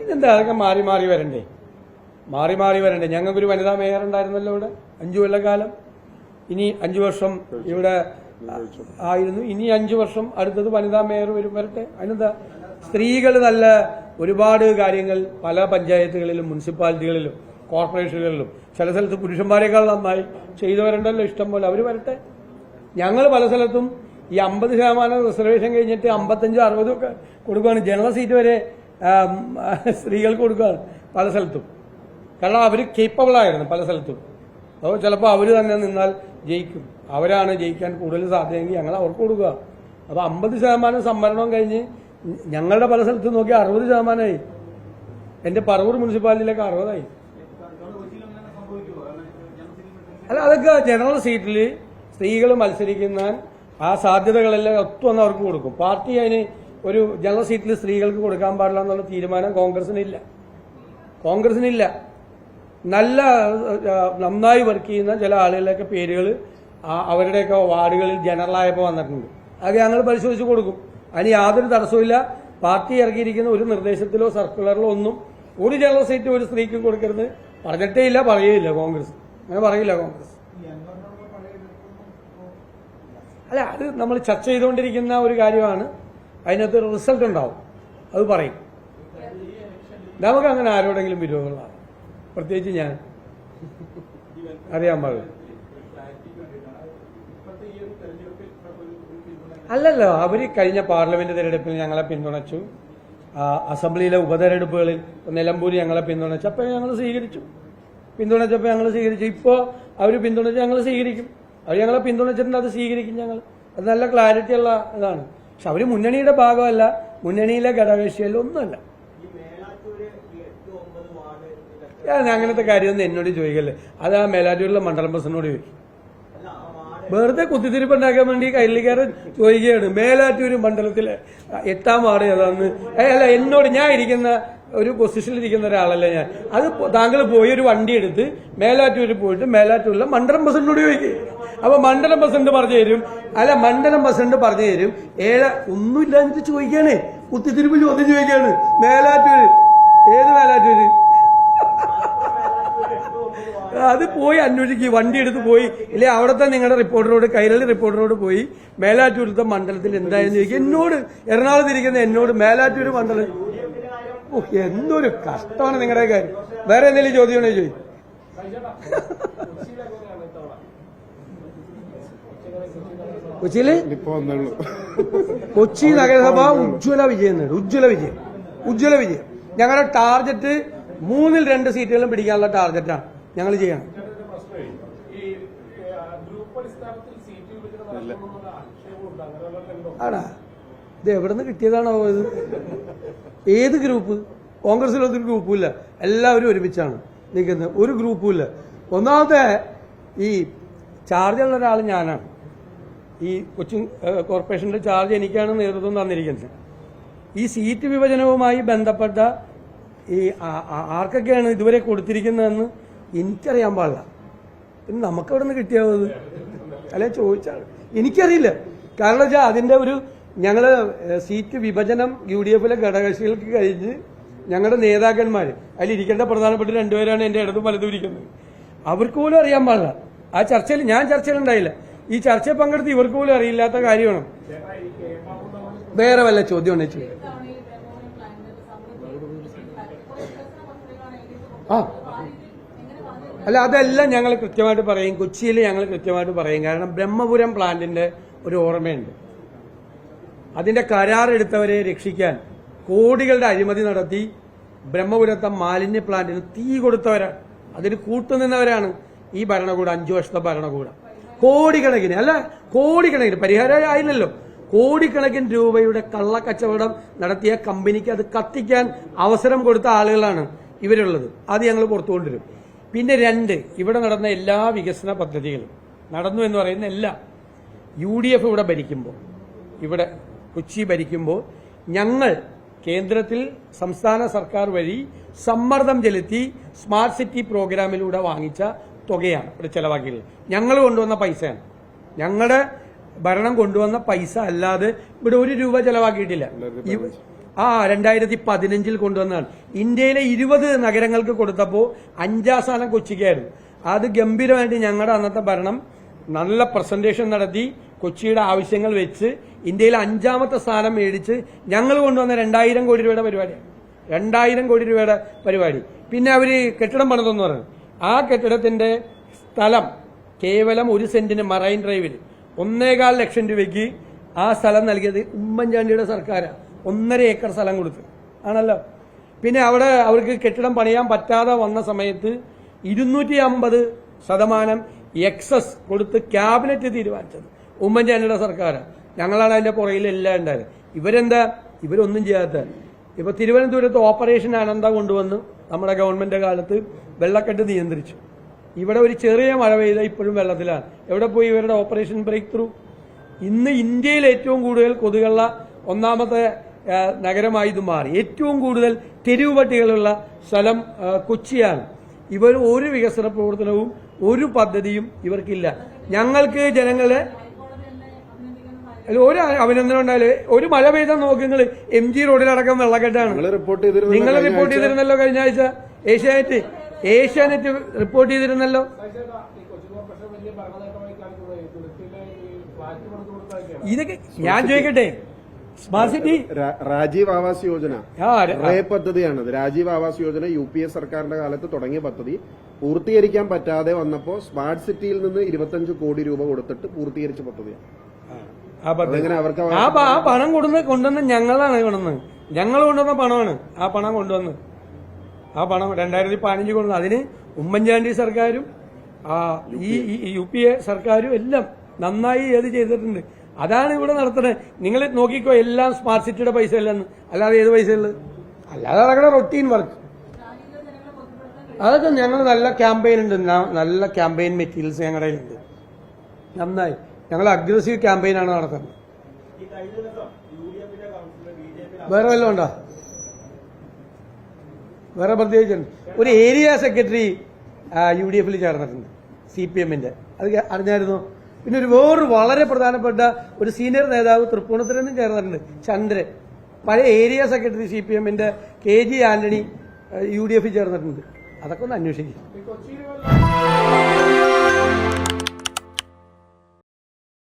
ഇതെന്താ അതൊക്കെ മാറി മാറി വരണ്ടേ, മാറി മാറി വരണ്ടേ. ഞങ്ങൾക്കൊരു വനിതാ മേയർ ഉണ്ടായിരുന്നല്ലോ ഇവിടെ 5 കൊല്ലക്കാലം. ഇനി 5 വർഷം ഇവിടെ ആയിരുന്നു. ഇനി 5 വർഷം അടുത്തത് വനിതാ മേയർ വരട്ടെ. അതിനെന്താ, സ്ത്രീകൾ നല്ല ഒരുപാട് കാര്യങ്ങൾ പല പഞ്ചായത്തുകളിലും മുനിസിപ്പാലിറ്റികളിലും കോർപ്പറേഷനുകളിലും ചില സ്ഥലത്ത് പുരുഷന്മാരെക്കാൾ നന്നായി ചെയ്തവരുണ്ടല്ലോ ഇഷ്ടം പോലെ. അവർ വരട്ടെ. ഞങ്ങൾ പല സ്ഥലത്തും ഈ 50% റിസർവേഷൻ കഴിഞ്ഞിട്ട് 55-60 ഒക്കെ കൊടുക്കുകയാണ്. ജനറൽ സീറ്റ് വരെ സ്ത്രീകൾക്ക് കൊടുക്കുകയാണ് പല സ്ഥലത്തും. കാരണം അവർ കേപ്പബിൾ ആയിരുന്നു പല സ്ഥലത്തും. അപ്പോൾ ചിലപ്പോൾ അവർ തന്നെ നിന്നാൽ ജയിക്കും. അവരാണ് ജയിക്കാൻ കൂടുതൽ സാധ്യതയെങ്കിൽ ഞങ്ങൾ അവർക്ക് കൊടുക്കുക. അപ്പോൾ 50% സംവരണം കഴിഞ്ഞ് ഞങ്ങളുടെ പല സ്ഥലത്തും നോക്കി 60%. എന്റെ പറവൂർ മുനിസിപ്പാലിറ്റിയിലൊക്കെ 60. അല്ല, അതൊക്കെ ജനറൽ സീറ്റിൽ സ്ത്രീകൾ മത്സരിക്കുന്ന ആ സാധ്യതകളെല്ലാം ഒത്തുവന്ന് അവർക്ക് കൊടുക്കും. പാർട്ടി അതിന് ഒരു ജനറൽ സീറ്റിൽ സ്ത്രീകൾക്ക് കൊടുക്കാൻ പാടില്ല എന്നുള്ള തീരുമാനം കോൺഗ്രസിനില്ല. നല്ല നന്നായി വർക്ക് ചെയ്യുന്ന ചില ആളുകളുടെയൊക്കെ പേരുകൾ അവരുടെയൊക്കെ വാർഡുകളിൽ ജനറലായപ്പോൾ വന്നിട്ടുണ്ട്. അത് ഞങ്ങൾ പരിശോധിച്ച് കൊടുക്കും. അതിന് യാതൊരു തടസ്സവുമില്ല. പാർട്ടി ഇറക്കിയിരിക്കുന്ന ഒരു നിർദ്ദേശത്തിലോ സർക്കുലറിലോ ഒന്നും ഒരു ജനറൽ സീറ്റ് ഒരു സ്ത്രീക്കും കൊടുക്കരുത് പറഞ്ഞിട്ടേ ഇല്ല, പറയുകയില്ല കോൺഗ്രസ്. അങ്ങനെ പറയില്ല കോൺഗ്രസ്. അല്ല, അത് നമ്മൾ ചർച്ച ചെയ്തുകൊണ്ടിരിക്കുന്ന ഒരു കാര്യമാണ്. അതിനകത്ത് റിസൾട്ട് ഉണ്ടാവും, അത് പറയും. നമുക്ക് അങ്ങനെ ആരോടെങ്കിലും വിരോധങ്ങളാണ്, പ്രത്യേകിച്ച് ഞാൻ അറിയാൻ പാടില്ല. അല്ലല്ലോ, അവർ കഴിഞ്ഞ പാർലമെന്റ് തെരഞ്ഞെടുപ്പിൽ ഞങ്ങളെ പിന്തുണച്ചു. അസംബ്ലിയിലെ ഉപതെരഞ്ഞെടുപ്പുകളിൽ നിലമ്പൂർ ഞങ്ങളെ പിന്തുണച്ചു. അപ്പോൾ ഞങ്ങൾ പിന്തുണച്ചപ്പോൾ ഞങ്ങൾ സ്വീകരിച്ചു. ഇപ്പോൾ അവർ പിന്തുണച്ച് ഞങ്ങൾ സ്വീകരിക്കും. അവർ ഞങ്ങളെ പിന്തുണച്ചിട്ടുണ്ട്, അത് സ്വീകരിക്കും ഞങ്ങൾ. അത് നല്ല ക്ലാരിറ്റി ഉള്ള ഇതാണ്. പക്ഷെ അവർ മുന്നണിയുടെ ഭാഗമല്ല, മുന്നണിയിലെ ഘടകകക്ഷിയല്ല, ഒന്നുമല്ല. ഞാൻ അങ്ങനത്തെ കാര്യമൊന്നും എന്നോട് ചോദിക്കല്ലേ. അത് ആ മേലാറ്റൂരിലെ മണ്ഡലം പ്രസിഡന്റിനോട് ചോദിക്കും. വെറുതെ കുത്തിത്തിരിപ്പുണ്ടാക്കാൻ വേണ്ടി കൈലിക്കാരൻ ചോദിക്കുകയാണ്. മേലാറ്റൂര് മണ്ഡലത്തിലെ 8ാം വാർഡ് ഏതാന്ന്. അല്ല, എന്നോട് ഞാൻ ഇരിക്കുന്ന ഒരു പൊസിഷനിൽ ഇരിക്കുന്ന ഒരാളല്ല ഞാൻ. അത് താങ്കൾ പോയി ഒരു വണ്ടി എടുത്ത് മേലാറ്റൂരിൽ പോയിട്ട് മേലാറ്റൂരിലെ മണ്ഡലം പ്രസിഡന്റിനോട് ചോദിക്കും. അപ്പൊ മണ്ഡലം പ്രസിഡന്റ് പറഞ്ഞു തരും. അല്ല, മണ്ഡലം പ്രസിഡന്റ് പറഞ്ഞു തരും. ഒന്നുമില്ല എന്നിട്ട് ചോദിക്കാണ്, കുത്തിത്തിരിപ്പ് ചോദ്യം ചോദിക്കാണ്. മേലാറ്റൂര്, ഏത് മേലാറ്റൂര്? അത് പോയി അന്വേഷിക്കുക, വണ്ടി എടുത്ത് പോയി. ഇല്ലേ, അവിടുത്തെ നിങ്ങളുടെ റിപ്പോർട്ടറോട്, കൈരളി റിപ്പോർട്ടറോട് പോയി മേലാറ്റൂരത്തെ മണ്ഡലത്തിൽ എന്തായെന്ന് ചോദിക്കും. എന്നോട്, എറണാകുളത്ത് ഇരിക്കുന്ന എന്നോട് മേലാറ്റൂര് മണ്ഡലം. ഓ, എന്തൊരു കഷ്ടമാണ് നിങ്ങളുടെ കാര്യം. വേറെ എന്തെങ്കിലും ചോദ്യമാണോ ചോദിക്കും. കൊച്ചിയില് കൊച്ചി നഗരസഭ ഉജ്ജ്വല വിജയം നേടും. ഉജ്ജ്വല വിജയം. ഞങ്ങളുടെ ടാർഗറ്റ് 3-ൽ 2 സീറ്റുകളും പിടിക്കാനുള്ള ടാർഗറ്റാണ് ഞങ്ങൾ ചെയ്യണം. ആടാ, ഇത് എവിടെ നിന്ന് കിട്ടിയതാണോ ഇത്? ഏത് ഗ്രൂപ്പ്? കോൺഗ്രസിലൊന്നും ഗ്രൂപ്പുമില്ല, എല്ലാവരും ഒരുമിച്ചാണ് നിൽക്കുന്നത്. ഒരു ഗ്രൂപ്പുമില്ല. ഒന്നാമത്തെ ഈ ചാർജുള്ള ഒരാൾ ഞാനാണ്. ഈ കൊച്ചി കോർപ്പറേഷന്റെ ചാർജ് എനിക്കാണ് നേതൃത്വം തന്നിരിക്കുന്നത്. ഈ സീറ്റ് വിഭജനവുമായി ബന്ധപ്പെട്ട ഈ ആർക്കൊക്കെയാണ് ഇതുവരെ കൊടുത്തിരിക്കുന്നതെന്ന് എനിക്കറിയാൻ പാടില്ല. പിന്നെ നമുക്കെവിടെ നിന്ന് കിട്ടിയാവത്? അല്ലെ, ചോദിച്ചാണ്. എനിക്കറിയില്ല. കാരണം വെച്ചാൽ അതിന്റെ ഒരു ഞങ്ങള് സീറ്റ് വിഭജനം UDF-ലെ ഘടകകക്ഷികൾക്ക് കഴിഞ്ഞ് ഞങ്ങളുടെ നേതാക്കന്മാർ അതിലിരിക്കേണ്ട പ്രധാനപ്പെട്ട 2 പേരാണ് എന്റെ ഇടതും വലതും ഇരിക്കുന്നത്. അവർക്ക് പോലും അറിയാൻ പാടില്ല. ആ ചർച്ചയിൽ ഞാൻ ചർച്ചയിലുണ്ടായില്ല. ഈ ചർച്ചയിൽ പങ്കെടുത്ത് ഇവർക്ക് പോലും അറിയില്ലാത്ത കാര്യമാണ്. വേറെ വല്ല ചോദ്യം ഉണ്ടെങ്കിൽ ചോദിക്കും. അല്ല, അതെല്ലാം ഞങ്ങൾ കൃത്യമായിട്ട് പറയും. കൊച്ചിയിൽ ഞങ്ങൾ കൃത്യമായിട്ട് പറയും. കാരണം ബ്രഹ്മപുരം പ്ലാന്റിന്റെ ഒരു ഓർമ്മയുണ്ട്. അതിന്റെ കരാറെടുത്തവരെ രക്ഷിക്കാൻ കോടികളുടെ അഴിമതി നടത്തി ബ്രഹ്മപുരത്തെ മാലിന്യ പ്ലാന്റിന് തീ കൊടുത്തവരാണ്. അതിന് കൂട്ടുനിന്നവരാണ് ഈ ഭരണകൂടം, 5 വർഷത്തെ ഭരണകൂടം. കോടിക്കണക്കിന്, അല്ല കോടിക്കണക്കിന്, പരിഹാരം ആയില്ലല്ലോ, കോടിക്കണക്കിന് രൂപയുടെ കള്ളക്കച്ചവടം നടത്തിയ കമ്പനിക്ക് അത് കത്തിക്കാൻ അവസരം കൊടുത്ത ആളുകളാണ് ഇവരുള്ളത്. അത് ഞങ്ങൾ പുറത്തുകൊണ്ടുവരും. പിന്നെ 2, ഇവിടെ നടന്ന എല്ലാ വികസന പദ്ധതികളും നടന്നു എന്ന് പറയുന്ന എല്ലാം UDF ഇവിടെ ഭരിക്കുമ്പോൾ, ഇവിടെ കൊച്ചി ഭരിക്കുമ്പോൾ ഞങ്ങൾ കേന്ദ്രത്തിൽ സംസ്ഥാന സർക്കാർ വഴി സമ്മർദ്ദം ചെലുത്തി സ്മാർട്ട് സിറ്റി പ്രോഗ്രാമിലൂടെ വാങ്ങിച്ച തുകയാണ് ഇവിടെ ചെലവാക്കിയത്. ഞങ്ങൾ കൊണ്ടുവന്ന പൈസയാണ്. ഞങ്ങളുടെ ഭരണം കൊണ്ടുവന്ന പൈസ അല്ലാതെ ഇവിടെ 1 രൂപ ചെലവാക്കിയിട്ടില്ല. 2015 കൊണ്ടുവന്നതാണ്. ഇന്ത്യയിലെ 20 നഗരങ്ങൾക്ക് കൊടുത്തപ്പോൾ 5ാം സ്ഥാനം കൊച്ചിക്കായിരുന്നു. അത് ഗംഭീരമായിട്ട് ഞങ്ങളുടെ അന്നത്തെ ഭരണം നല്ല പ്രസന്റേഷൻ നടത്തി കൊച്ചിയുടെ ആവശ്യങ്ങൾ വെച്ച് ഇന്ത്യയിലെ 5ാമത്തെ സ്ഥാനം മേടിച്ച് ഞങ്ങൾ കൊണ്ടുവന്ന 2000 കോടി രൂപയുടെ പരിപാടിയാണ്. 2000 കോടി രൂപയുടെ പരിപാടി. പിന്നെ അവര് കെട്ടിടം പണിതെന്ന് പറഞ്ഞു. ആ കെട്ടിടത്തിന്റെ സ്ഥലം കേവലം 1 സെന്റിന് മറൈൻ ഡ്രൈവിൽ 1.25 ലക്ഷം രൂപയ്ക്ക് ആ സ്ഥലം നൽകിയത് ഉമ്മൻചാണ്ടിയുടെ സർക്കാരാണ്. 1.5 ഏക്കർ സ്ഥലം കൊടുത്ത് ആണല്ലോ. പിന്നെ അവിടെ അവർക്ക് കെട്ടിടം പണിയാൻ പറ്റാതെ വന്ന സമയത്ത് 250% എക്സസ് കൊടുത്ത് ക്യാബിനറ്റ് തീരുമാനിച്ചത് ഉമ്മൻചാണ്ടിയുടെ സർക്കാരാണ്. ഞങ്ങളാണ് അതിന്റെ പുറകിൽ എല്ലാം ഉണ്ടായത്. ഇവരൊന്നും ചെയ്യാത്ത ഇപ്പൊ തിരുവനന്തപുരത്ത് ഓപ്പറേഷൻ അനന്ത കൊണ്ടുവന്ന് നമ്മുടെ ഗവൺമെന്റ് കാലത്ത് വെള്ളക്കെട്ട് നിയന്ത്രിച്ചു. ഇവിടെ ഒരു ചെറിയ മഴ പെയ്ത ഇപ്പോഴും വെള്ളത്തിലാണ്. എവിടെ പോയി ഇവരുടെ ഓപ്പറേഷൻ ബ്രേക്ക് ത്രൂ? ഇന്ന് ഇന്ത്യയിൽ ഏറ്റവും കൂടുതൽ കൊതുകുള്ള 1ാമത്തെ നഗരമായി ഇത് മാറി. ഏറ്റവും കൂടുതൽ തെരുവ് പട്ടികളുള്ള സ്ഥലം കൊച്ചിയാണ്. ഇവർ ഒരു വികസന പ്രവർത്തനവും ഒരു പദ്ധതിയും ഇവർക്കില്ല. ഞങ്ങൾക്ക് ജനങ്ങളെ ഒരു അഭിനന്ദനം ഉണ്ടായാലും ഒരു മഴ പെയ്താൽ നോക്ക് നിങ്ങൾ MG റോഡിലടക്കം വെള്ളക്കെട്ടാണ്. നിങ്ങൾ റിപ്പോർട്ട് ചെയ്തിരുന്നല്ലോ കഴിഞ്ഞ ആഴ്ച. ഏഷ്യാനെറ്റ് റിപ്പോർട്ട് ചെയ്തിരുന്നല്ലോ. ഇതൊക്കെ ഞാൻ ചോദിക്കട്ടെ, സ്മാർട്ട് സിറ്റി രാജീവ് ആവാസ് യോജന പദ്ധതിയാണ്. രാജീവ് ആവാസ് യോജന UPA സർക്കാരിന്റെ കാലത്ത് തുടങ്ങിയ പദ്ധതി പൂർത്തീകരിക്കാൻ പറ്റാതെ വന്നപ്പോ സ്മാർട്ട് സിറ്റിയിൽ നിന്ന് 25 കോടി രൂപ കൊടുത്തിട്ട് പൂർത്തീകരിച്ച പദ്ധതിയാണ്. ആ പണം കൊണ്ടുവന്ന് ഞങ്ങളാണ് കൊണ്ടുവന്നത്. ഞങ്ങൾ കൊണ്ടുവന്ന പണമാണ് ആ പണം കൊണ്ടുവന്ന്. ആ പണം 2015 കൊണ്ടുവന്ന്. അതിന് ഉമ്മൻചാണ്ടി സർക്കാരും ഈ UPA സർക്കാരും എല്ലാം നന്നായി ഏത് ചെയ്തിട്ടുണ്ട്. അതാണ് ഇവിടെ നടത്തുന്നത്. നിങ്ങൾ നോക്കിക്കോ, എല്ലാം സ്മാർട്ട് സിറ്റിയുടെ പൈസ അല്ലെന്ന്. അല്ലാതെ ഏത് പൈസ ഉള്ളത്? അല്ലാതെ നടക്കുന്ന റൊട്ടീൻ വർക്ക്. അതൊക്കെ ഞങ്ങൾ നല്ല ക്യാമ്പയിൻ ഉണ്ട്. നല്ല ക്യാമ്പയിൻ മെറ്റീരിയൽസ് ഞങ്ങളുടെ കയ്യിലുണ്ട്. നന്നായി ഞങ്ങൾ അഗ്രസീവ് ക്യാമ്പയിനാണ് നടത്തുന്നത്. വേറെ വല്ലതും ഉണ്ടോ? വേറെ പ്രത്യേകിച്ചുണ്ട്. ഒരു ഏരിയ സെക്രട്ടറി UDF ചേർന്നിട്ടുണ്ട്, CPMന്റെ. അത് അറിഞ്ഞായിരുന്നു. പിന്നെ വേറൊരു വളരെ പ്രധാനപ്പെട്ട ഒരു സീനിയർ നേതാവ് തൃപ്പൂണിത്തുറയിൽ നിന്നും ചേർന്നിട്ടുണ്ട്, ചന്ദ്രൻ. പഴയ ഏരിയ സെക്രട്ടറി CPMന്റെ KG ആന്റണി UDF ചേർന്നിട്ടുണ്ട്. അതൊക്കെ ഒന്ന് അന്വേഷിക്കും.